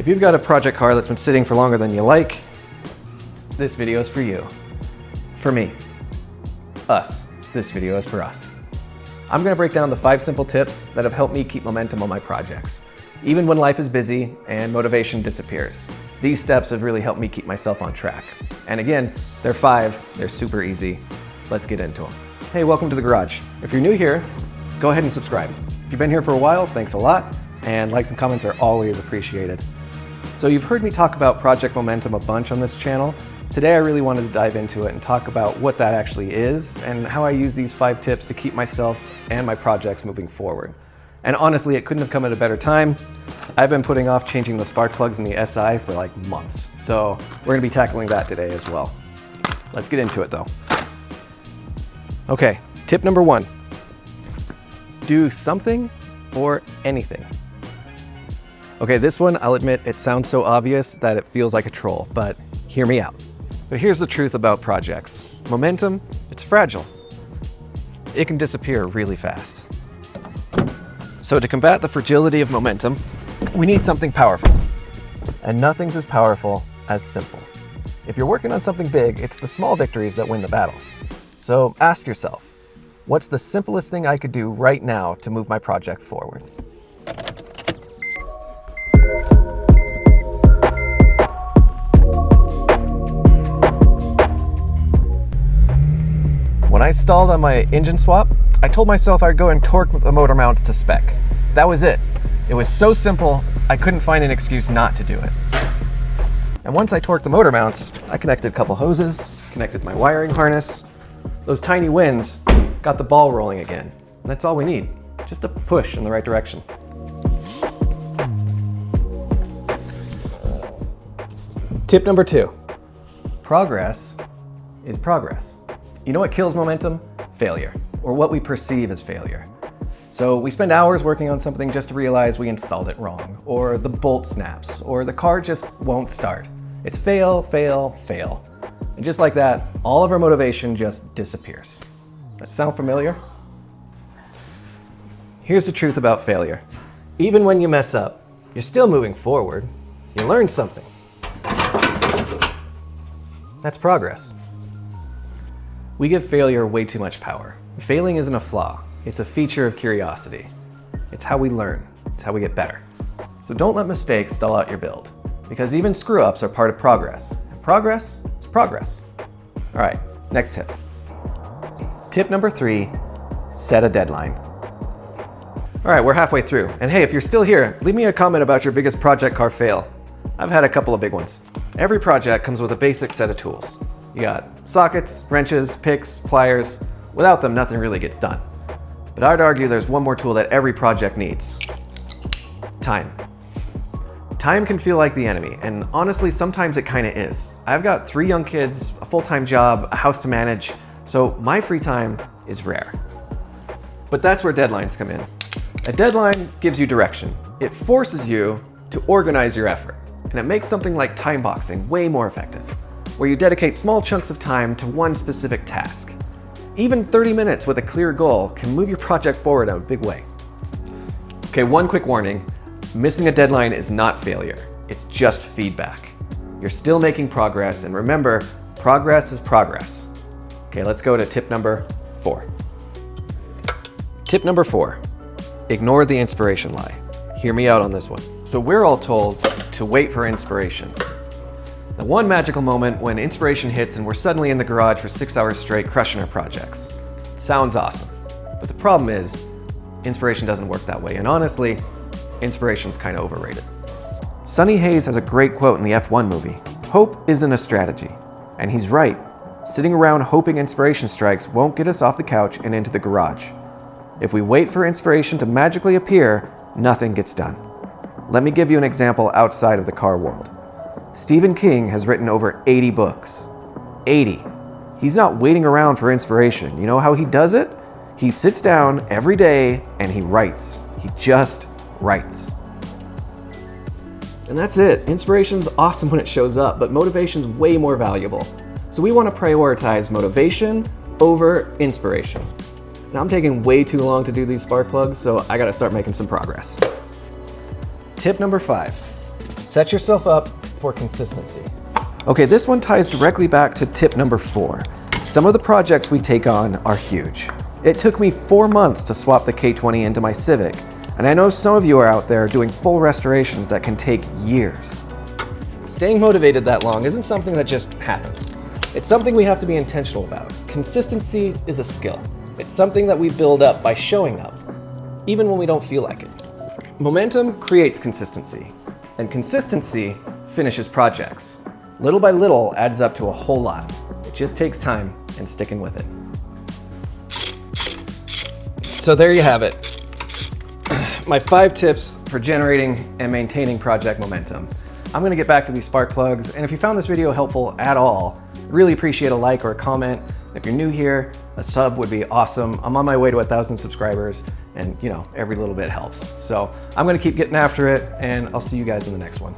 If you've got a project car that's been sitting for longer than you like, this video is for you. For me. Us. This video is for us. I'm going to break down the 5 simple tips that have helped me keep momentum on my projects, even when life is busy and motivation disappears. These steps have really helped me keep myself on track. And again, they're 5, they're super easy. Let's get into them. Hey, welcome to the garage. If you're new here, go ahead and subscribe. If you've been here for a while, thanks a lot, and likes and comments are always appreciated. So you've heard me talk about project momentum a bunch on this channel. Today I really wanted to dive into it and talk about what that actually is and how I use these 5 tips to keep myself and my projects moving forward. And honestly, it couldn't have come at a better time. I've been putting off changing the spark plugs in the SI for like months, so we're going to be tackling that today as well. Let's get into it though. Okay, tip number 1. Do something or anything. Okay, this one, I'll admit, it sounds so obvious that it feels like a troll, but hear me out. But here's the truth about projects. Momentum, it's fragile. It can disappear really fast. So to combat the fragility of momentum, we need something powerful. And nothing's as powerful as simple. If you're working on something big, it's the small victories that win the battles. So ask yourself, what's the simplest thing I could do right now to move my project forward? When I stalled on my engine swap, I told myself I'd go and torque the motor mounts to spec. That was it. It was so simple, I couldn't find an excuse not to do it. And once I torqued the motor mounts, I connected a couple hoses, connected my wiring harness. Those tiny wins got the ball rolling again. And that's all we need, just a push in the right direction. Tip number 2, progress is progress. You know what kills momentum? Failure, or what we perceive as failure. So we spend hours working on something just to realize we installed it wrong, or the bolt snaps, or the car just won't start. It's fail, fail, fail. And just like that, all of our motivation just disappears. That sound familiar? Here's the truth about failure. Even when you mess up, you're still moving forward. You learned something. That's progress. We give failure way too much power. Failing isn't a flaw, it's a feature of curiosity. It's how we learn, it's how we get better. So don't let mistakes stall out your build, because even screw-ups are part of progress, and progress is progress. All right, next tip. Tip number 3, set a deadline. All right, we're halfway through, and hey, if you're still here, leave me a comment about your biggest project car fail. I've had a couple of big ones. Every project comes with a basic set of tools. You got sockets, wrenches, picks, pliers. Without them, nothing really gets done. But I'd argue there's one more tool that every project needs. Time. Time can feel like the enemy, and honestly, sometimes it kind of is. I've got 3 young kids, a full-time job, a house to manage, so my free time is rare. But that's where deadlines come in. A deadline gives you direction. It forces you to organize your effort, and it makes something like time boxing way more effective, where you dedicate small chunks of time to one specific task. Even 30 minutes with a clear goal can move your project forward in a big way. Okay, one quick warning. Missing a deadline is not failure. It's just feedback. You're still making progress, and remember, progress is progress. Okay, let's go to tip number 4. Tip number 4, ignore the inspiration lie. Hear me out on this one. So we're all told to wait for inspiration. The one magical moment when inspiration hits and we're suddenly in the garage for 6 hours straight crushing our projects. It sounds awesome. But the problem is, inspiration doesn't work that way. And honestly, inspiration's kind of overrated. Sonny Hayes has a great quote in the F1 movie. Hope isn't a strategy. And he's right. Sitting around hoping inspiration strikes won't get us off the couch and into the garage. If we wait for inspiration to magically appear, nothing gets done. Let me give you an example outside of the car world. Stephen King has written over 80 books. 80. He's not waiting around for inspiration. You know how he does it? He sits down every day and he writes. He just writes. And that's it. Inspiration's awesome when it shows up, but motivation's way more valuable. So we want to prioritize motivation over inspiration. Now I'm taking way too long to do these spark plugs, so I gotta start making some progress. Tip number 5, Set yourself up for consistency. Okay, this one ties directly back to tip number 4. Some of the projects we take on are huge. It took me 4 months to swap the K20 into my Civic, and I know some of you are out there doing full restorations that can take years. Staying motivated that long isn't something that just happens. It's something we have to be intentional about. Consistency is a skill. It's something that we build up by showing up, even when we don't feel like it. Momentum creates consistency, and consistency finishes projects. Little by little adds up to a whole lot. It just takes time and sticking with it. So there you have it. My 5 tips for generating and maintaining project momentum. I'm gonna get back to these spark plugs, and if you found this video helpful at all, I'd really appreciate a like or a comment. If you're new here, a sub would be awesome. I'm on my way to 1,000 subscribers, and every little bit helps. So I'm gonna keep getting after it, and I'll see you guys in the next one.